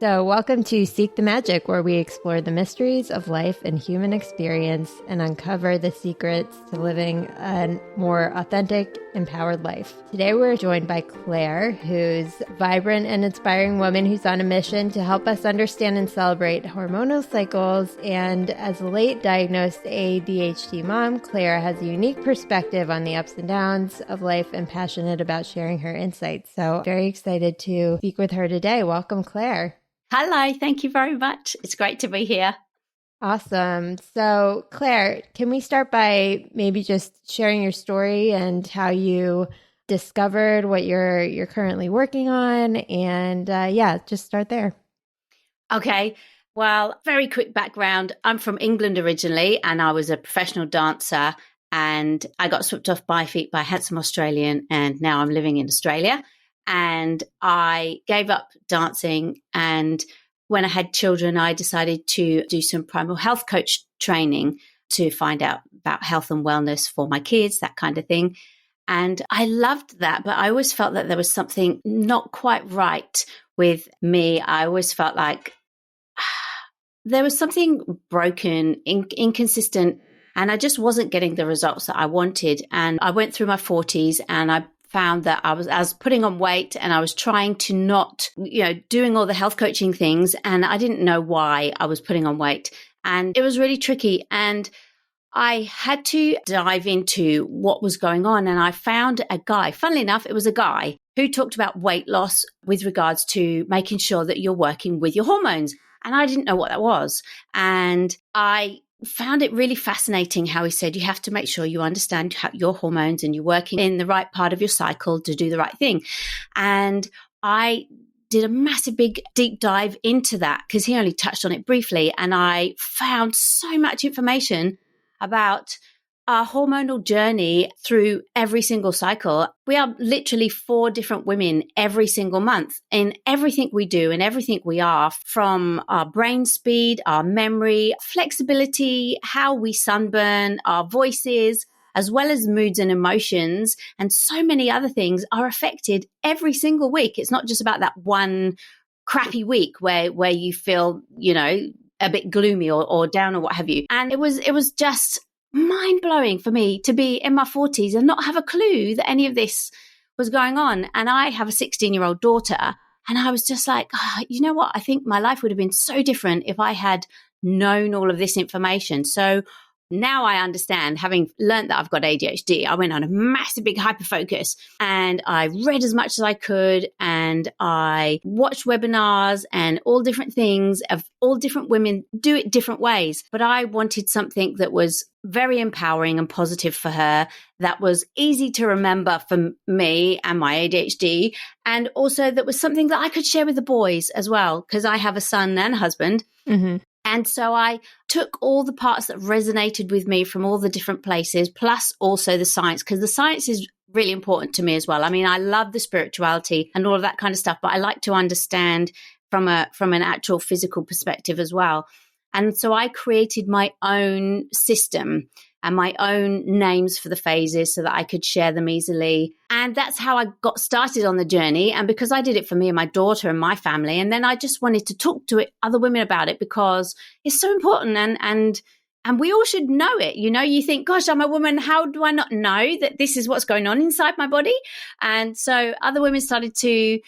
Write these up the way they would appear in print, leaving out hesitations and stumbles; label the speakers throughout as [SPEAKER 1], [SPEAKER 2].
[SPEAKER 1] So, welcome to Seek the Magic, where we explore the mysteries of life and human experience and uncover the secrets to living a more authentic, empowered life. Today, we're joined by Claire, who's a vibrant and inspiring woman who's on a mission to help us understand and celebrate hormonal cycles. And as a late diagnosed ADHD mom, Claire has a unique perspective on the ups and downs of life and passionate about sharing her insights. So, very excited to speak with her today. Welcome, Claire.
[SPEAKER 2] Hello, thank you very much. It's great to be here.
[SPEAKER 1] Awesome. So, Claire, can we start by maybe just sharing your story and how you discovered what you're currently working on? And just start there.
[SPEAKER 2] Okay. Well, very quick background. I'm from England originally, and I was a professional dancer, and I got swept off my feet by a handsome Australian, and now I'm living in Australia. And I gave up dancing. And when I had children, I decided to do some primal health coach training to find out about health and wellness for my kids, that kind of thing. And I loved that, but I always felt that there was something not quite right with me. I always felt like there was something broken, inconsistent, and I just wasn't getting the results that I wanted. And I went through my 40s and I found that I was putting on weight, and I was trying to not, doing all the health coaching things, and I didn't know why I was putting on weight. And it was really tricky. And I had to dive into what was going on. And I found a guy, funnily enough, it was a guy who talked about weight loss with regards to making sure that you're working with your hormones. And I didn't know what that was. And I found it really fascinating how he said you have to make sure you understand your hormones and you're working in the right part of your cycle to do the right thing. And I did a massive big deep dive into that because he only touched on it briefly. And I found so much information about our hormonal journey through every single cycle. We are literally 4 different women every single month in everything we do and everything we are, from our brain speed, our memory, flexibility, how we sunburn, our voices, as well as moods and emotions, and so many other things are affected every single week. It's not just about that one crappy week where you feel, a bit gloomy or down or what have you. And it was just mind-blowing for me to be in my 40s and not have a clue that any of this was going on. And I have a 16-year-old daughter, and I was just like, you know what? I think my life would have been so different if I had known all of this information. So now I understand, having learned that I've got ADHD, I went on a massive big hyperfocus, and I read as much as I could, and I watched webinars and all different things of all different women do it different ways. But I wanted something that was very empowering and positive for her, that was easy to remember for me and my ADHD, and also that was something that I could share with the boys as well, because I have a son and a husband. Mm-hmm. And so I took all the parts that resonated with me from all the different places, plus also the science, because the science is really important to me as well. I mean, I love the spirituality and all of that kind of stuff, but I like to understand from an actual physical perspective as well. And so I created my own system and my own names for the phases so that I could share them easily. And that's how I got started on the journey. And because I did it for me and my daughter and my family, and then I just wanted to talk to other women about it because it's so important, and we all should know it. You think, gosh, I'm a woman. How do I not know that this is what's going on inside my body? And so other women started to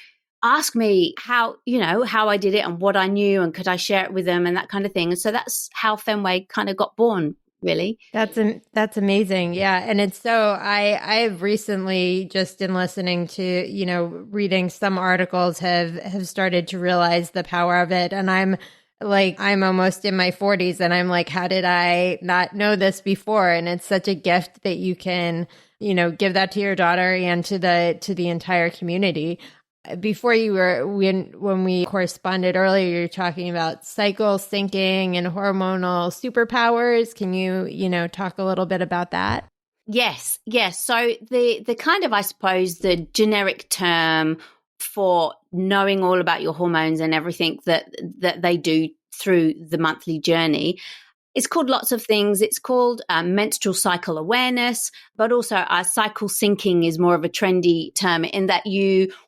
[SPEAKER 2] ask me how I did it and what I knew, and could I share it with them and that kind of thing. And so that's how Fenway kind of got born. Really.
[SPEAKER 1] That's amazing. Yeah. And it's so I've recently, just in listening to, reading some articles, have started to realize the power of it. And I'm almost in my 40s, and I'm like, how did I not know this before? And it's such a gift that you can, give that to your daughter and to the entire community. Before when we corresponded earlier, you were talking about cycle syncing and hormonal superpowers. Can you talk a little bit about that?
[SPEAKER 2] Yes. So the kind of, I suppose, the generic term for knowing all about your hormones and everything that they do through the monthly journey It's called lots of things. It's called menstrual cycle awareness, but also cycle syncing is more of a trendy term in that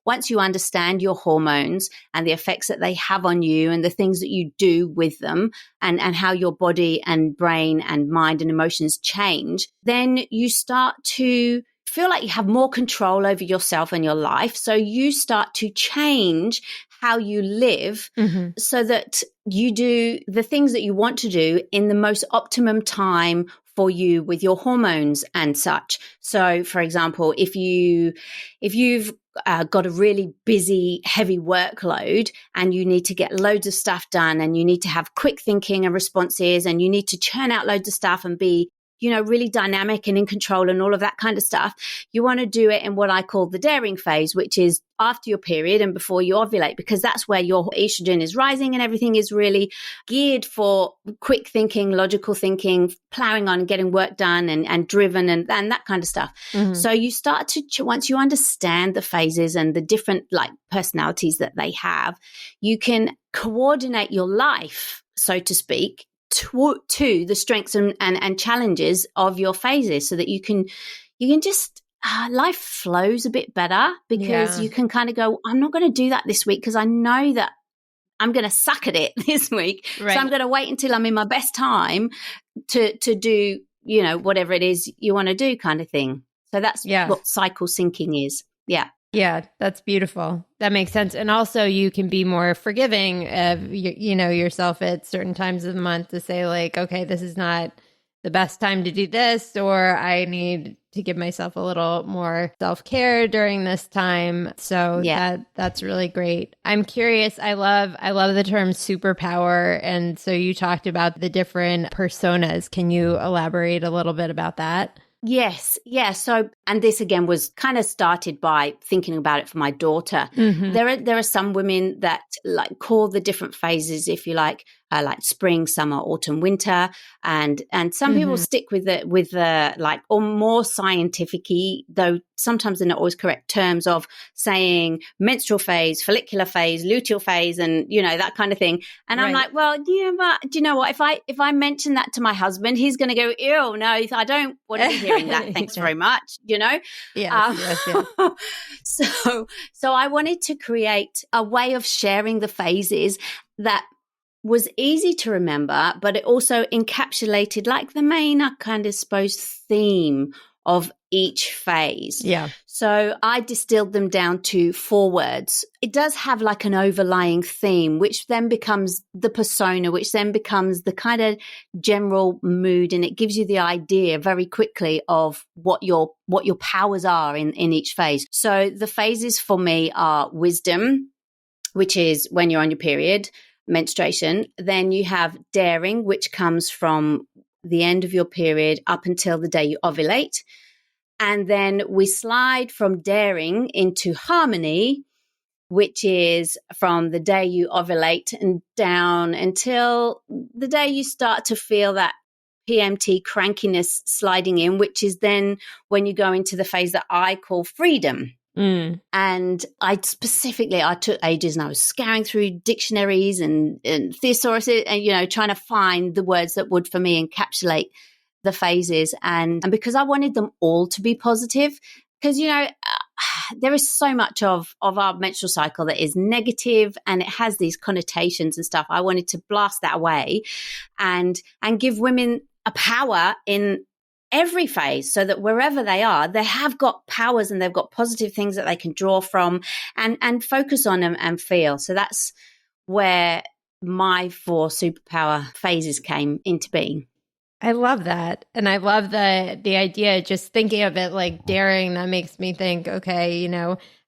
[SPEAKER 2] once you understand your hormones and the effects that they have on you and the things that you do with them and how your body and brain and mind and emotions change, then you start to feel like you have more control over yourself and your life. So you start to change how you live so that you do the things that you want to do in the most optimum time for you with your hormones and such. So, for example, if you've got a really busy, heavy workload and you need to get loads of stuff done and you need to have quick thinking and responses and you need to churn out loads of stuff and be really dynamic and in control and all of that kind of stuff. You want to do it in what I call the daring phase, which is after your period and before you ovulate, because that's where your estrogen is rising and everything is really geared for quick thinking, logical thinking, plowing on, getting work done and driven and that kind of stuff. So you start to, once you understand the phases and the different personalities that they have, you can coordinate your life, so to speak, to the strengths and challenges of your phases so that you can just life flows a bit better because you can kind of go, I'm not going to do that this week because I know that I'm going to suck at it this week. Right. So I'm going to wait until I'm in my best time to do, whatever it is you want to do kind of thing. So that's what cycle syncing is. Yeah.
[SPEAKER 1] Yeah, that's beautiful. That makes sense. And also you can be more forgiving of, yourself at certain times of the month to say okay, this is not the best time to do this, or I need to give myself a little more self-care during this time. So that's really great. I'm curious. I love the term superpower. And so you talked about the different personas. Can you elaborate a little bit about that?
[SPEAKER 2] Yes. Yeah. So, and this again was kind of started by thinking about it for my daughter. There are some women that call the different phases, if you like spring, summer, autumn, winter, and some people stick with the or more scientific-y, though sometimes they're not always correct terms of saying menstrual phase, follicular phase, luteal phase, and that kind of thing. And right. I'm like, well, but do you know what? If I mention that to my husband, he's going to go, ew, no, I don't want to be hearing that. Thanks very much.
[SPEAKER 1] Yes.
[SPEAKER 2] So I wanted to create a way of sharing the phases that was easy to remember, but it also encapsulated the main, theme of each phase.
[SPEAKER 1] Yeah.
[SPEAKER 2] So I distilled them down to 4 words. It does have an overlying theme, which then becomes the persona, which then becomes the kind of general mood, and it gives you the idea very quickly of what your powers are in each phase. So the phases for me are wisdom, which is when you're on your period, menstruation. Then you have daring, which comes from the end of your period up until the day you ovulate. And then we slide from daring into harmony, which is from the day you ovulate and down until the day you start to feel that PMT crankiness sliding in, which is then when you go into the phase that I call freedom. And I took ages and I was scouring through dictionaries and thesauruses and, trying to find the words that would for me encapsulate the phases. And because I wanted them all to be positive, because, there is so much of our menstrual cycle that is negative and it has these connotations and stuff. I wanted to blast that away and give women a power in every phase so that wherever they are, they have got powers and they've got positive things that they can draw from and focus on them and feel. So that's where my 4 superpower phases came into being.
[SPEAKER 1] I love that. And I love the idea, just thinking of it like daring, that makes me think, okay,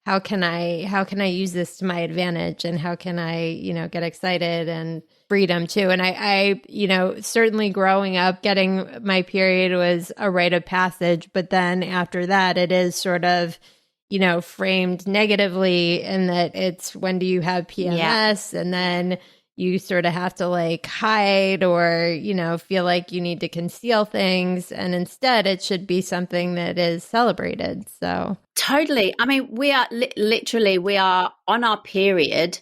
[SPEAKER 1] how can I use this to my advantage, and how can I, get excited, and freedom too. And I certainly growing up, getting my period was a rite of passage, but then after that, it is sort of, framed negatively in that it's when do you have PMS, and then you sort of have to hide or, feel like you need to conceal things. And instead it should be something that is celebrated. So
[SPEAKER 2] totally. I mean, we are literally, we are on our period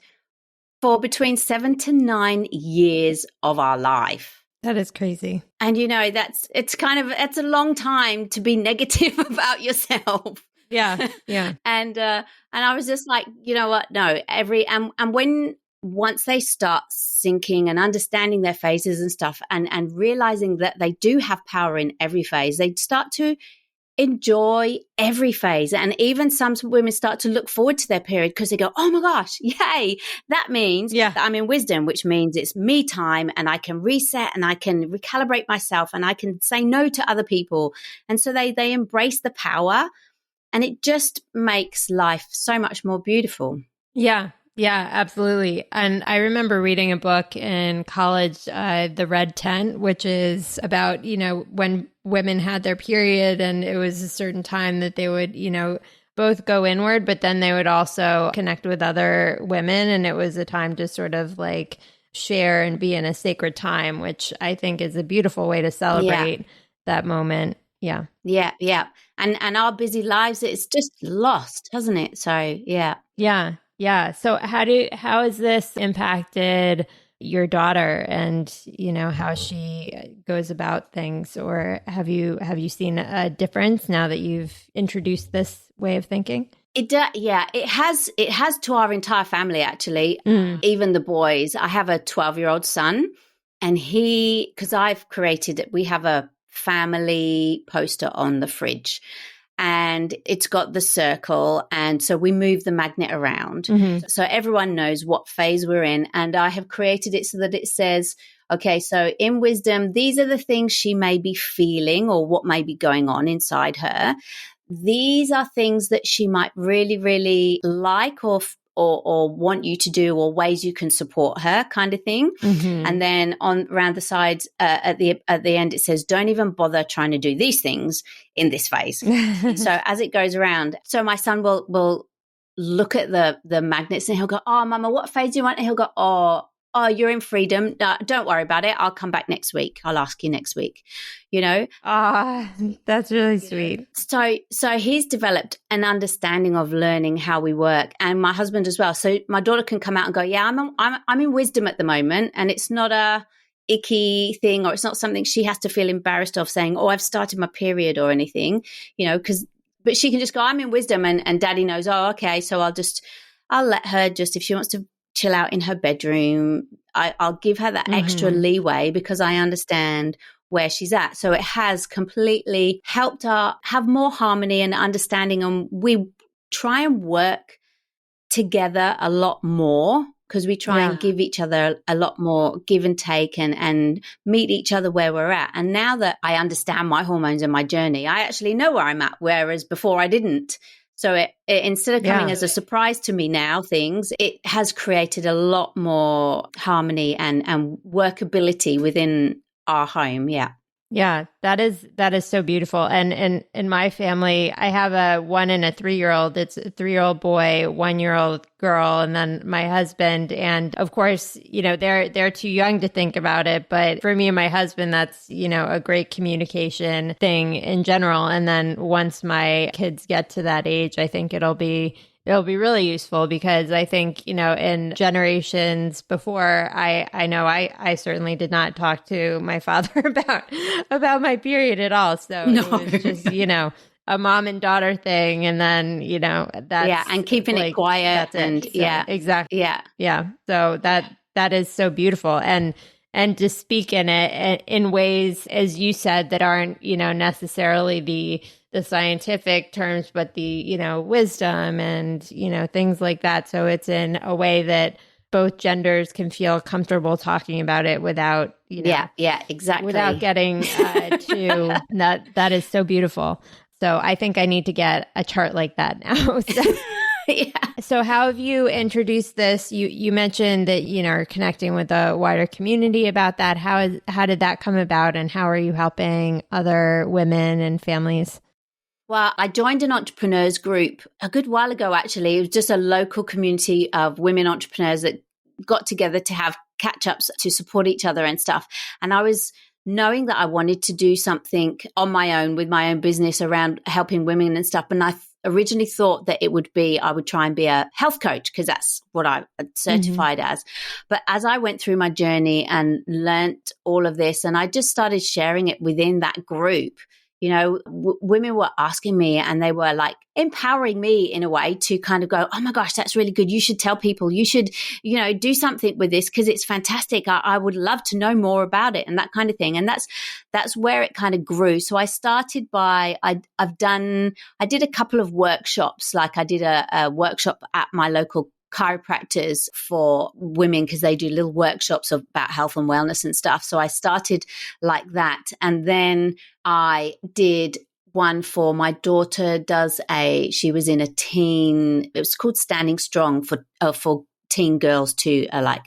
[SPEAKER 2] for between 7 to 9 years of our life.
[SPEAKER 1] That is crazy.
[SPEAKER 2] And, it's a long time to be negative about yourself.
[SPEAKER 1] Yeah. Yeah.
[SPEAKER 2] And I was just like, you know what? No, once they start sinking and understanding their phases and stuff and realizing that they do have power in every phase, they start to enjoy every phase. And even some women start to look forward to their period because they go, oh my gosh, yay. That means that I'm in wisdom, which means it's me time and I can reset and I can recalibrate myself and I can say no to other people. And so they embrace the power, and it just makes life so much more beautiful.
[SPEAKER 1] Yeah. Yeah, absolutely. And I remember reading a book in college, The Red Tent, which is about, when women had their period and it was a certain time that they would, both go inward, but then they would also connect with other women. And it was a time to sort of like share and be in a sacred time, which I think is a beautiful way to celebrate that moment. Yeah.
[SPEAKER 2] Yeah. Yeah. And our busy lives, it's just lost, hasn't it? So, yeah.
[SPEAKER 1] Yeah. Yeah. So how has this impacted your daughter and, how she goes about things? Or have you seen a difference now that you've introduced this way of thinking?
[SPEAKER 2] It has to our entire family, actually, even the boys. I have a 12-year-old son, and because we have a family poster on the fridge. And it's got the circle. And so we move the magnet around. Mm-hmm. So everyone knows what phase we're in. And I have created it so that it says, okay, so in wisdom, these are the things she may be feeling or what may be going on inside her. These are things that she might really, really like or want you to do, or ways you can support her, kind of thing. Mm-hmm. And then around the sides at the end, it says, don't even bother trying to do these things in this phase. So as it goes around, so my son will look at the magnets and he'll go, oh, Mama, what phase do you want? And he'll go, oh, you're in freedom. No, don't worry about it. I'll come back next week. I'll ask you next week,
[SPEAKER 1] that's really sweet.
[SPEAKER 2] So he's developed an understanding of learning how we work, and my husband as well. So my daughter can come out and go, yeah, I'm in wisdom at the moment, and it's not a icky thing, or it's not something she has to feel embarrassed of saying, oh, I've started my period or anything, but she can just go, I'm in wisdom, and Daddy knows, oh, okay. So I'll let her just, if she wants to chill out in her bedroom, I'll give her that extra leeway because I understand where she's at. So it has completely helped her have more harmony and understanding. And we try and work together a lot more because we try and give each other a lot more give and take and meet each other where we're at. And now that I understand my hormones and my journey, I actually know where I'm at, whereas before I didn't. So it instead of coming as a surprise to me now, it has created a lot more harmony and workability within our home. Yeah.
[SPEAKER 1] Yeah, that is so beautiful. And in my family, I have a 1 and a 3-year-old. It's a 3-year-old boy, 1-year-old girl, and then my husband. And of course, they're too young to think about it. But for me and my husband, that's, a great communication thing in general. And then once my kids get to that age, I think it'll be really useful because I think, in generations before, I know I certainly did not talk to my father about my period at all. So It was just, a mom and daughter thing. And then, that's
[SPEAKER 2] and keeping it quiet and
[SPEAKER 1] exactly.
[SPEAKER 2] Yeah.
[SPEAKER 1] Yeah. So that is so beautiful. And to speak in it in ways, as you said, that aren't, necessarily the scientific terms, but the, wisdom and, things like that. So it's in a way that both genders can feel comfortable talking about it without,
[SPEAKER 2] exactly.
[SPEAKER 1] Without getting too, that is so beautiful. So I think I need to get a chart like that now. So how have you introduced this? You mentioned that, are connecting with a wider community about that. How did that come about, and how are you helping other women and families?
[SPEAKER 2] Well, I joined an entrepreneurs group a good while ago, actually. It was just a local community of women entrepreneurs that got together to have catch-ups to support each other and stuff. And I was knowing that I wanted to do something on my own with my own business around helping women and stuff. And originally thought that it would be, I would try and be a health coach because that's what I certified as. But as I went through my journey and learnt all of this, and I just started sharing it within that group, you know, women were asking me and they were like empowering me in a way to kind of go, oh my gosh, that's really good. You should tell people, you should, you know, do something with this because it's fantastic. I would love to know more about it and that kind of thing. And that's where it kind of grew. So I started by, I did a couple of workshops. Like I did a workshop at my local chiropractors for women because they do little workshops about health and wellness and stuff. So I started like that. And then I did one for my daughter she was in a teen, it was called Standing Strong for teen girls to like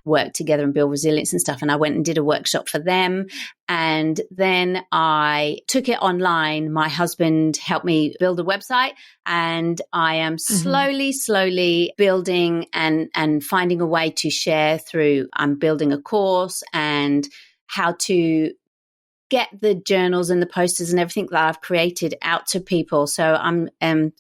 [SPEAKER 2] work together and build resilience and stuff. And I went and did a workshop for them. And then I took it online. My husband helped me build a website and I am slowly building and finding a way to share through, I'm building a course and how to get the journals and the posters and everything that I've created out to people. So I'm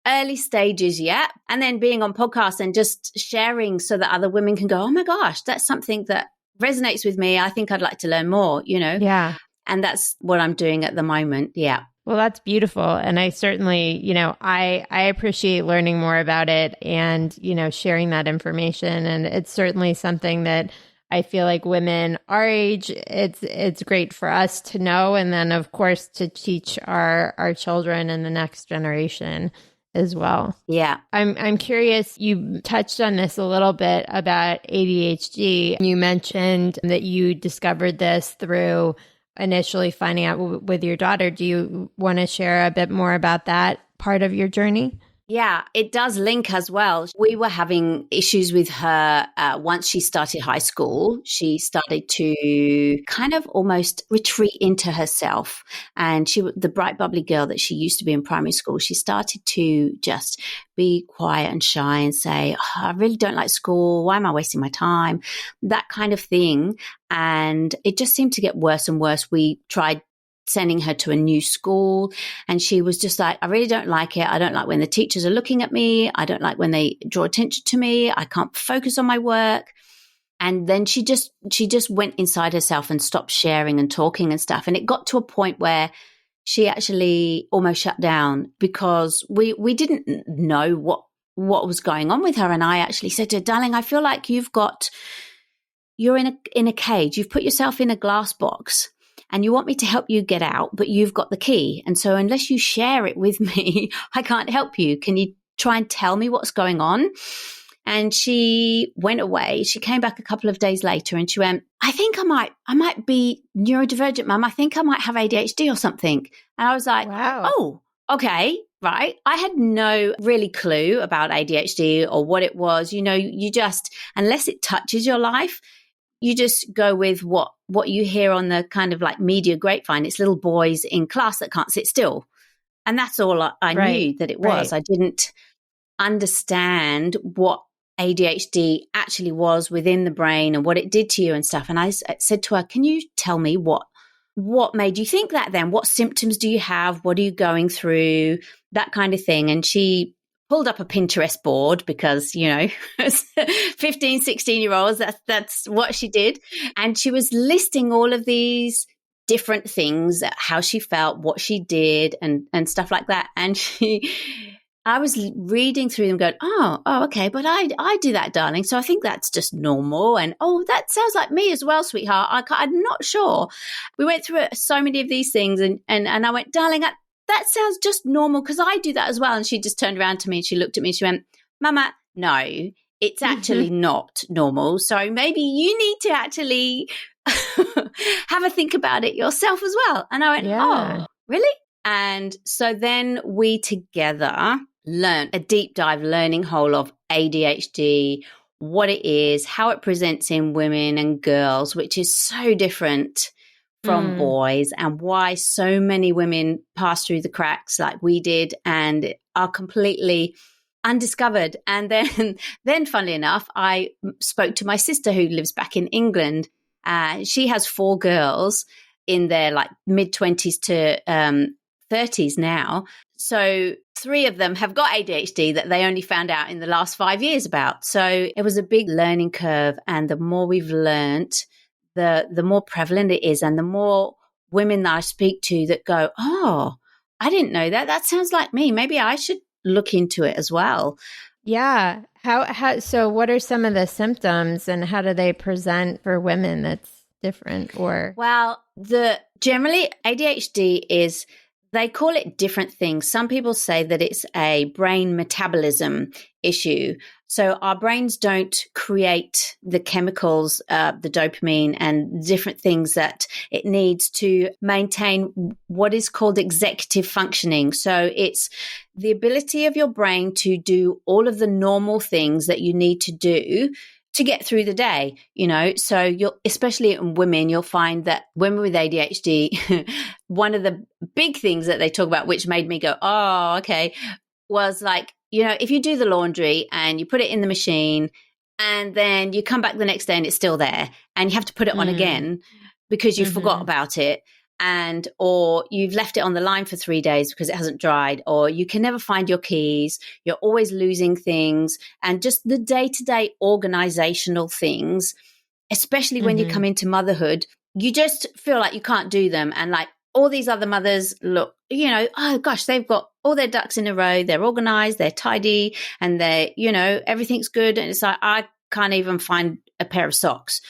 [SPEAKER 2] early stages yet. And then being on podcasts and just sharing so that other women can go, oh my gosh, that's something that resonates with me. I think I'd like to learn more, you know?
[SPEAKER 1] Yeah.
[SPEAKER 2] And that's what I'm doing at the moment. Yeah.
[SPEAKER 1] Well, that's beautiful. And I certainly, you know, I appreciate learning more about it and, you know, sharing that information. And it's certainly something that I feel like women our age, it's great for us to know. And then, of course, to teach our children and the next generation as well.
[SPEAKER 2] Yeah.
[SPEAKER 1] I'm curious, you touched on this a little bit about ADHD. You mentioned that you discovered this through initially finding out with your daughter. Do you want to share a bit more about that part of your journey?
[SPEAKER 2] Yeah, it does link as well. We were having issues with her once she started high school. She started to kind of almost retreat into herself. And the bright, bubbly girl that she used to be in primary school, she started to just be quiet and shy and say, oh, I really don't like school. Why am I wasting my time? That kind of thing. And it just seemed to get worse and worse. We tried sending her to a new school and she was just like, I really don't like it. I don't like when the teachers are looking at me. I don't like when they draw attention to me. I can't focus on my work. And then she just went inside herself and stopped sharing and talking and stuff. And it got to a point where she actually almost shut down because we didn't know what was going on with her. And I actually said to her, darling, I feel like you're in a cage. You've put yourself in a glass box. And you want me to help you get out, but you've got the key. And so unless you share it with me, I can't help you. Can you try and tell me what's going on? And she went away. She came back a couple of days later and she went, I think I might be neurodivergent, Mum. I think I might have ADHD or something. And I was like, wow. Oh, okay, right. I had no really clue about ADHD or what it was. You know, you just, unless it touches your life, you just go with what you hear on the kind of like media grapevine. It's little boys in class that can't sit still. And that's all I knew that it was. I didn't understand what ADHD actually was within the brain and what it did to you and stuff. And I said to her, can you tell me what made you think that then? What symptoms do you have? What are you going through? That kind of thing. And she pulled up a Pinterest board because, you know, 15, 16-year-olds, that's what she did. And she was listing all of these different things, how she felt, what she did and stuff like that. And I was reading through them going, oh, okay, but I do that, darling. So I think that's just normal. And, oh, that sounds like me as well, sweetheart. I'm not sure. We went through so many of these things and I went, darling, that sounds just normal because I do that as well. And she just turned around to me and she looked at me and she went, Mama, no, it's actually not normal. So maybe you need to actually have a think about it yourself as well. And I went, oh, really? And so then we together learned a deep dive learning whole of ADHD, what it is, how it presents in women and girls, which is so different from boys, and why so many women pass through the cracks like we did and are completely undiscovered. And then funnily enough, I spoke to my sister who lives back in England. She has 4 girls in their like mid-20s to 30s now. So 3 of them have got ADHD that they only found out in the last 5 years about. So it was a big learning curve. And the more we've learned, the more prevalent it is, and the more women that I speak to that go, oh, I didn't know that. That sounds like me. Maybe I should look into it as well.
[SPEAKER 1] Yeah. So what are some of the symptoms and how do they present for women that's different? Or
[SPEAKER 2] well, generally ADHD is, they call it different things. Some people say that it's a brain metabolism issue. So our brains don't create the chemicals, the dopamine and different things that it needs to maintain what is called executive functioning. So it's the ability of your brain to do all of the normal things that you need to do to get through the day, so especially in women, you'll find that women with ADHD, one of the big things that they talk about, which made me go, oh, okay, was like, if you do the laundry and you put it in the machine and then you come back the next day and it's still there and you have to put it on again because you forgot about it. Or you've left it on the line for 3 days because it hasn't dried, or you can never find your keys, you're always losing things, and just the day-to-day organizational things, especially when you come into motherhood, you just feel like you can't do them. And like all these other mothers look, oh gosh, they've got all their ducks in a row, they're organized, they're tidy, and they're, everything's good. And it's like, I can't even find a pair of socks,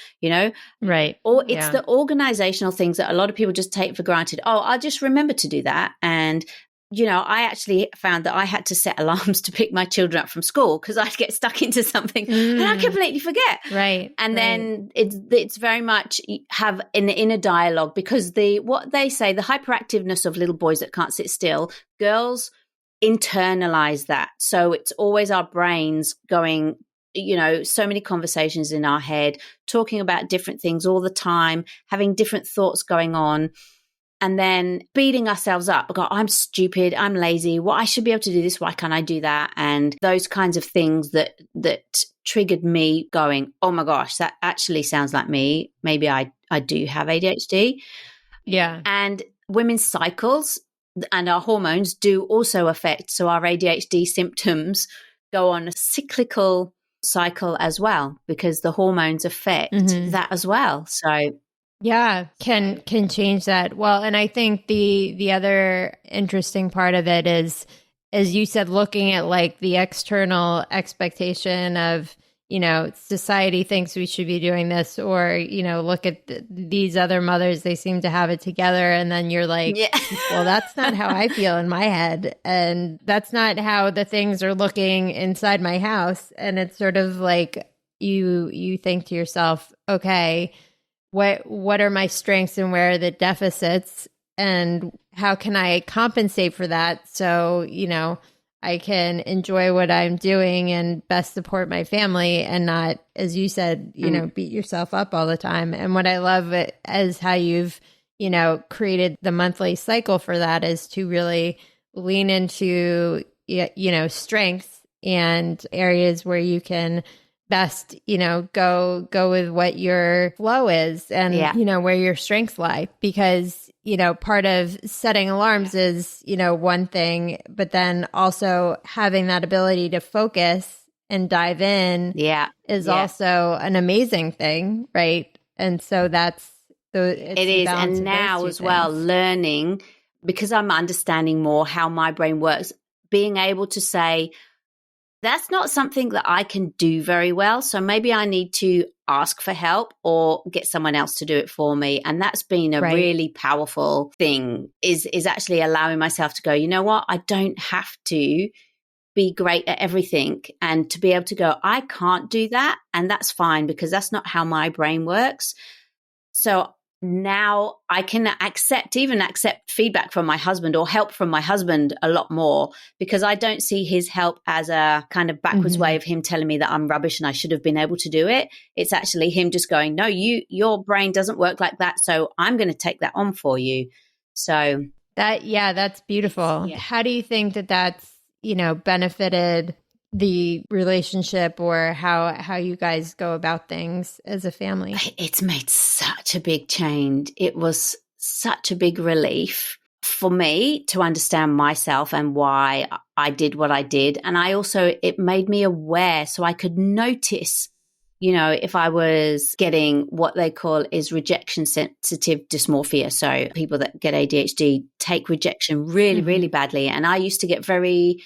[SPEAKER 1] Right.
[SPEAKER 2] Or it's the organizational things that a lot of people just take for granted. Oh, I'll just remember to do that. And, I actually found that I had to set alarms to pick my children up from school because I'd get stuck into something and I completely forget.
[SPEAKER 1] Right.
[SPEAKER 2] And then it's very much have an inner dialogue, because what they say, the hyperactiveness of little boys that can't sit still, girls internalize that. So it's always our brains going, so many conversations in our head, talking about different things all the time, having different thoughts going on, and then beating ourselves up. We go, I'm stupid, I'm lazy, well, I should be able to do this, why can't I do that? And those kinds of things that triggered me going, oh my gosh, that actually sounds like me. Maybe I do have ADHD.
[SPEAKER 1] Yeah.
[SPEAKER 2] And women's cycles and our hormones do also affect. So our ADHD symptoms go on a cyclical cycle as well, because the hormones affect that as well. So
[SPEAKER 1] yeah, can change that. Well, and I think the other interesting part of it is, as you said, looking at like the external expectation of, society thinks we should be doing this, or, look at these other mothers, they seem to have it together. And then you're like, well, that's not how I feel in my head. And that's not how the things are looking inside my house. And it's sort of like you think to yourself, okay, what are my strengths and where are the deficits? And how can I compensate for that? So, I can enjoy what I'm doing and best support my family and not, as you said, beat yourself up all the time. And what I love is how you've, created the monthly cycle for that, is to really lean into, strengths and areas where you can best, go with what your flow is and, where your strengths lie. Because, part of setting alarms is, one thing, but then also having that ability to focus and dive in is also an amazing thing. Right. And so it is.
[SPEAKER 2] And now as well, learning, because I'm understanding more how my brain works, being able to say, that's not something that I can do very well. So maybe I need to ask for help or get someone else to do it for me. And that's been a really powerful thing, is actually allowing myself to go, you know what? I don't have to be great at everything, and to be able to go, I can't do that. And that's fine, because that's not how my brain works. So now I can accept feedback from my husband or help from my husband a lot more, because I don't see his help as a kind of backwards way of him telling me that I'm rubbish and I should have been able to do it. It's actually him just going, no, your brain doesn't work like that, so I'm going to take that on for you. So
[SPEAKER 1] that's beautiful. Yeah. How do you think that that's, benefited the relationship, or how you guys go about things as a family?
[SPEAKER 2] It's made such a big change. It was such a big relief. for me to understand myself and why I did what I did. And it made me aware so I could notice, if I was getting what they call is rejection sensitive dysmorphia. So people that get ADHD take rejection really, really badly. And I used to get very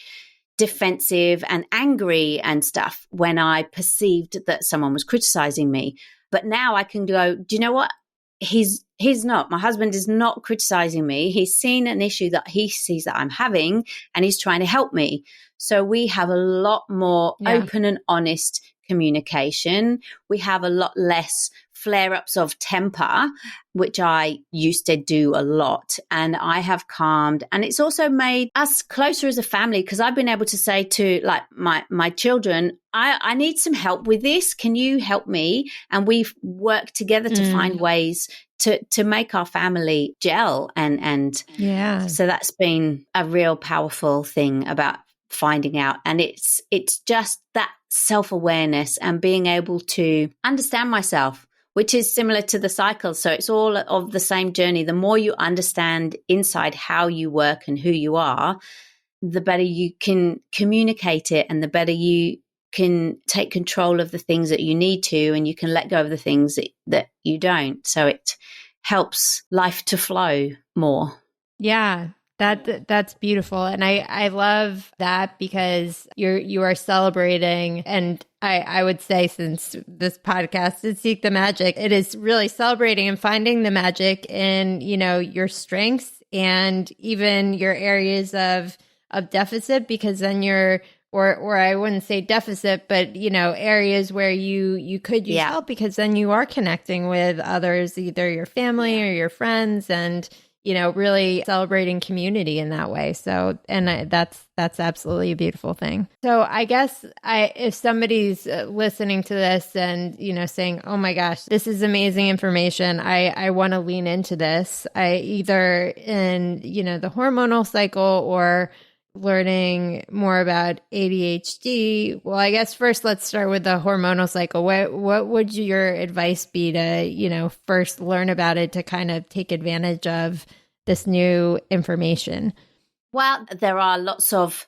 [SPEAKER 2] defensive and angry and stuff when I perceived that someone was criticizing me. But now I can go, do you know what? He's not. My husband is not criticizing me. He's seen an issue that he sees that I'm having, and he's trying to help me. So we have a lot more open and honest communication. We have a lot less flare-ups of temper, which I used to do a lot, and I have calmed. And it's also made us closer as a family, because I've been able to say to like my children, I need some help with this. Can you help me? And we've worked together to find ways to make our family gel. And so that's been a real powerful thing about finding out. And it's just that self-awareness and being able to understand myself, which is similar to the cycle. So it's all of the same journey. The more you understand inside how you work and who you are, the better you can communicate it, and the better you can take control of the things that you need to, and you can let go of the things that you don't. So it helps life to flow more.
[SPEAKER 1] Yeah. That's beautiful. And I love that, because you are celebrating, and I would say, since this podcast is Seek the Magic, it is really celebrating and finding the magic in, your strengths and even your areas of deficit, because then or I wouldn't say deficit, but areas where you could use help, because then you are connecting with others, either your family or your friends, and really celebrating community in that way. So, and that's absolutely a beautiful thing. So I guess if somebody's listening to this and, saying, oh my gosh, this is amazing information, I want to lean into this, either in, the hormonal cycle or learning more about ADHD. Well, I guess first let's start with the hormonal cycle. What would your advice be to, first learn about it, to kind of take advantage of this new information?
[SPEAKER 2] Well, there are lots of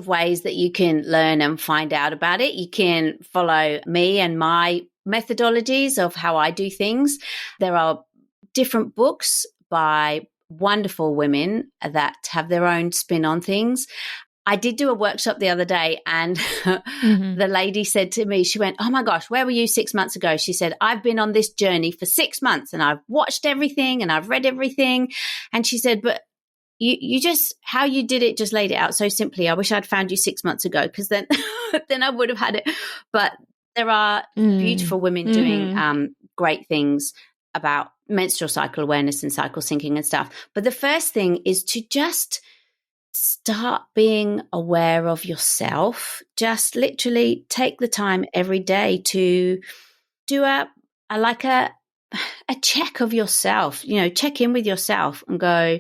[SPEAKER 2] ways that you can learn and find out about it. You can follow me and my methodologies of how I do things. There are different books by wonderful women that have their own spin on things. I did do a workshop the other day, and the lady said to me, she went, oh my gosh, where were you 6 months ago? She said, I've been on this journey for 6 months, and I've watched everything and I've read everything. And she said, but you just, how you did it, just laid it out so simply. I wish I'd found you 6 months ago, because then I would have had it. But there are beautiful women doing great things about menstrual cycle awareness and cycle syncing and stuff. But the first thing is to just start being aware of yourself. Just literally take the time every day to do a check of yourself, check in with yourself and go,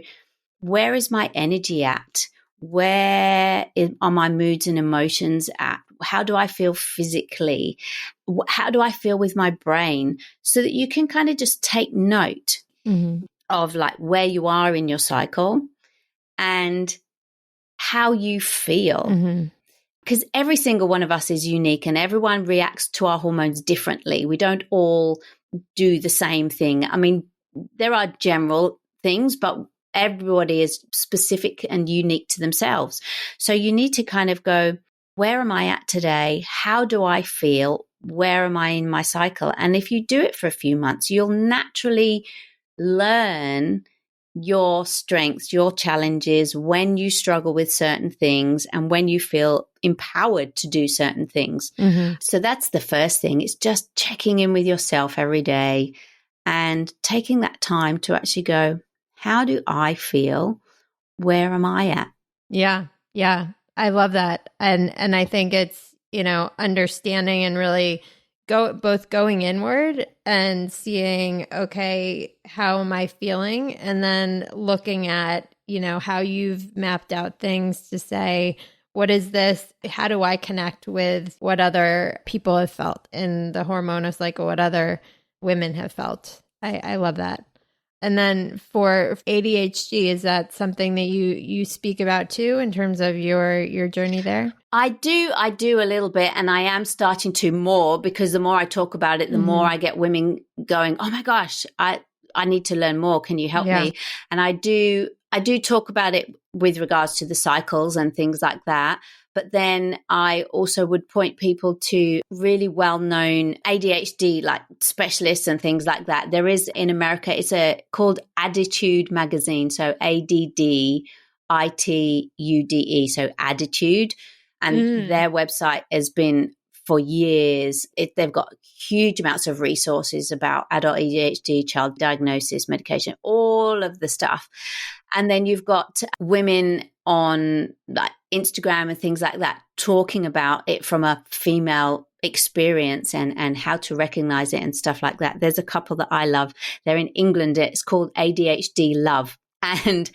[SPEAKER 2] where is my energy at? Where are my moods and emotions at? How do I feel physically? How do I feel with my brain? So that you can kind of just take note of like where you are in your cycle and how you feel. Because every single one of us is unique, and everyone reacts to our hormones differently. We don't all do the same thing. I mean, there are general things, but everybody is specific and unique to themselves. So you need to kind of go, where am I at today? How do I feel? Where am I in my cycle? And if you do it for a few months, you'll naturally learn your strengths, your challenges, when you struggle with certain things and when you feel empowered to do certain things. So that's the first thing. It's just checking in with yourself every day and taking that time to actually go, how do I feel? Where am I at?
[SPEAKER 1] Yeah. I love that. And I think it's, understanding and really both going inward and seeing, okay, how am I feeling? And then looking at, how you've mapped out things to say, what is this? How do I connect with what other people have felt in the hormonal cycle, what other women have felt? I love that. And then for ADHD, is that something that you speak about too in terms of your journey there?
[SPEAKER 2] I do a little bit, and I am starting to more, because the more I talk about it, the more I get women going, oh my gosh, I need to learn more. Can you help me? And I do talk about it with regards to the cycles and things like that. But then I also would point people to really well-known ADHD like specialists and things like that. There is in America, it's called Attitude magazine. So ADDITUDE, so Attitude. And their website has been for years. They've got huge amounts of resources about adult ADHD, child diagnosis, medication, all of the stuff. And then you've got women on like Instagram and things like that talking about it from a female experience and how to recognize it and stuff like that. There's a couple that I love. They're in England. It's called ADHD Love. And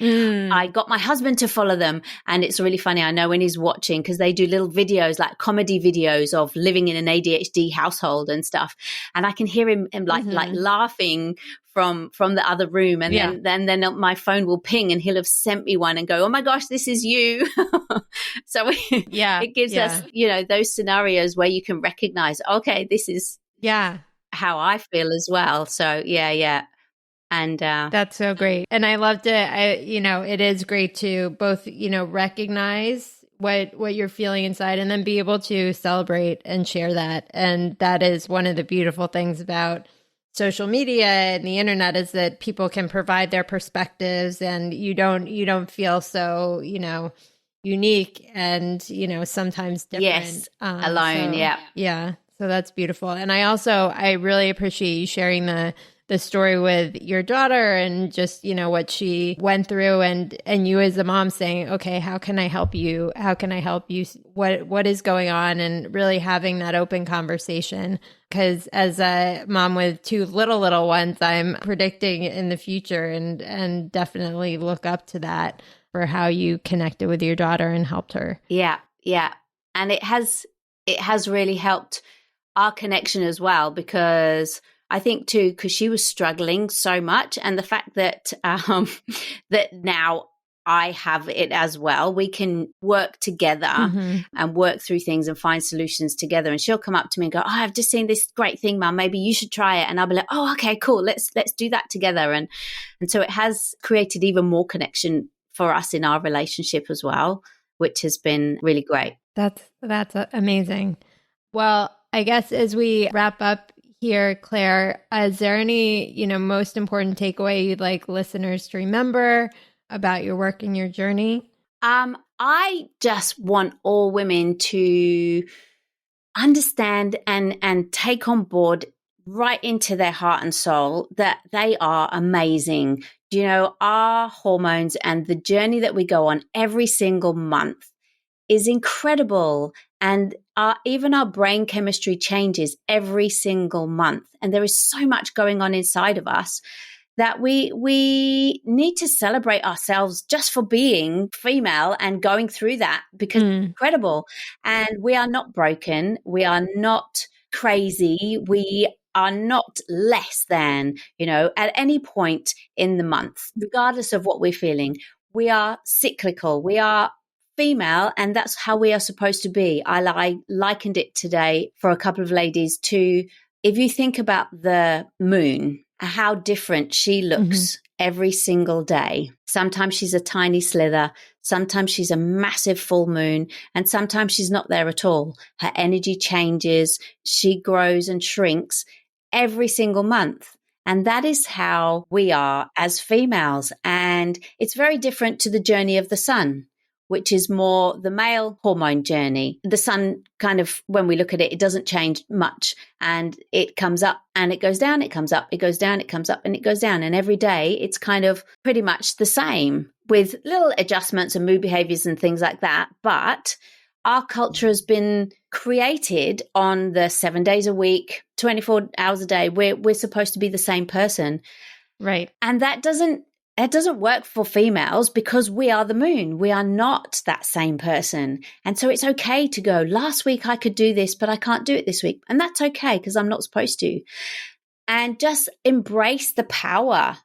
[SPEAKER 2] I got my husband to follow them. And it's really funny. I know when he's watching, because they do little videos, like comedy videos of living in an ADHD household and stuff. And I can hear him like laughing from the other room. And then my phone will ping and he'll have sent me one and go, oh my gosh, this is you. So it gives us, those scenarios where you can recognize, okay, this is how I feel as well. So yeah. And
[SPEAKER 1] that's so great. And I loved it. It is great to both, recognize what you're feeling inside and then be able to celebrate and share that. And that is one of the beautiful things about social media and the internet, is that people can provide their perspectives and you don't feel so, unique and, sometimes different.
[SPEAKER 2] Yes, alone.
[SPEAKER 1] Yeah. So that's beautiful. And I really appreciate you sharing the story with your daughter and just, what she went through and you as a mom saying, okay, how can I help you? How can I help you? What is going on? And really having that open conversation. Because as a mom with two little ones, I'm predicting in the future and definitely look up to that for how you connected with your daughter and helped her.
[SPEAKER 2] Yeah. And it has really helped our connection as well, because I think too, because she was struggling so much, and the fact that that now I have it as well, we can work together and work through things and find solutions together. And she'll come up to me and go, "Oh, I've just seen this great thing, Mum. Maybe you should try it." And I'll be like, "Oh, okay, cool. Let's do that together." And so it has created even more connection for us in our relationship as well, which has been really great.
[SPEAKER 1] That's amazing. Well, I guess as we wrap up here, Claire, is there any, most important takeaway you'd like listeners to remember about your work and your journey?
[SPEAKER 2] I just want all women to understand and take on board right into their heart and soul that they are amazing. Our hormones and the journey that we go on every single month is incredible. And even our brain chemistry changes every single month. And there is so much going on inside of us that we need to celebrate ourselves just for being female and going through that, because it's incredible. And we are not broken. We are not crazy. We are not less than, at any point in the month, regardless of what we're feeling. We are cyclical. We are female, and that's how we are supposed to be. I likened it today for a couple of ladies to, if you think about the moon, how different she looks every single day. Sometimes she's a tiny slither, sometimes she's a massive full moon, and sometimes she's not there at all. Her energy changes, she grows and shrinks every single month. And that is how we are as females. And it's very different to the journey of the sun, which is more the male hormone journey. The sun kind of, when we look at it, it doesn't change much. And it comes up and it goes down, it comes up, it goes down, it comes up and it goes down. And every day it's kind of pretty much the same, with little adjustments and mood behaviors and things like that. But our culture has been created on the 7 days a week, 24 hours a day. We're supposed to be the same person.
[SPEAKER 1] Right.
[SPEAKER 2] And that doesn't work for females, because we are the moon. We are not that same person. And so it's okay to go, last week I could do this, but I can't do it this week. And that's okay, because I'm not supposed to. And just embrace the power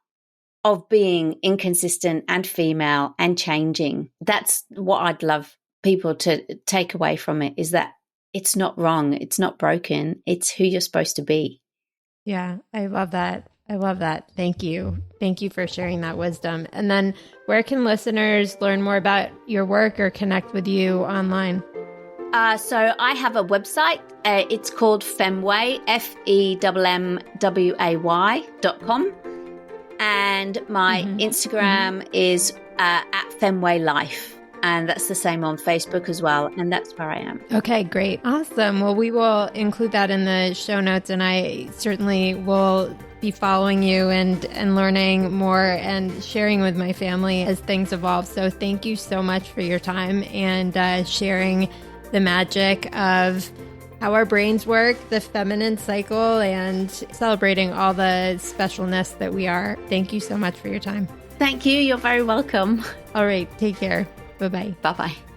[SPEAKER 2] of being inconsistent and female and changing. That's what I'd love people to take away from it, is that it's not wrong. It's not broken. It's who you're supposed to be.
[SPEAKER 1] Yeah, I love that. I love that. Thank you. Thank you for sharing that wisdom. And then where can listeners learn more about your work or connect with you online?
[SPEAKER 2] So I have a website. It's called Femway, FEMMWAY.com. And my Instagram is at Femway Life. And that's the same on Facebook as well. And that's where I am.
[SPEAKER 1] Okay, great. Awesome. Well, we will include that in the show notes. And I certainly will be following you and learning more and sharing with my family as things evolve. So thank you so much for your time and sharing the magic of how our brains work, the feminine cycle, and celebrating all the specialness that we are. Thank you so much for your time.
[SPEAKER 2] Thank you. You're very welcome.
[SPEAKER 1] All right. Take care. Bye-bye.
[SPEAKER 2] Bye-bye.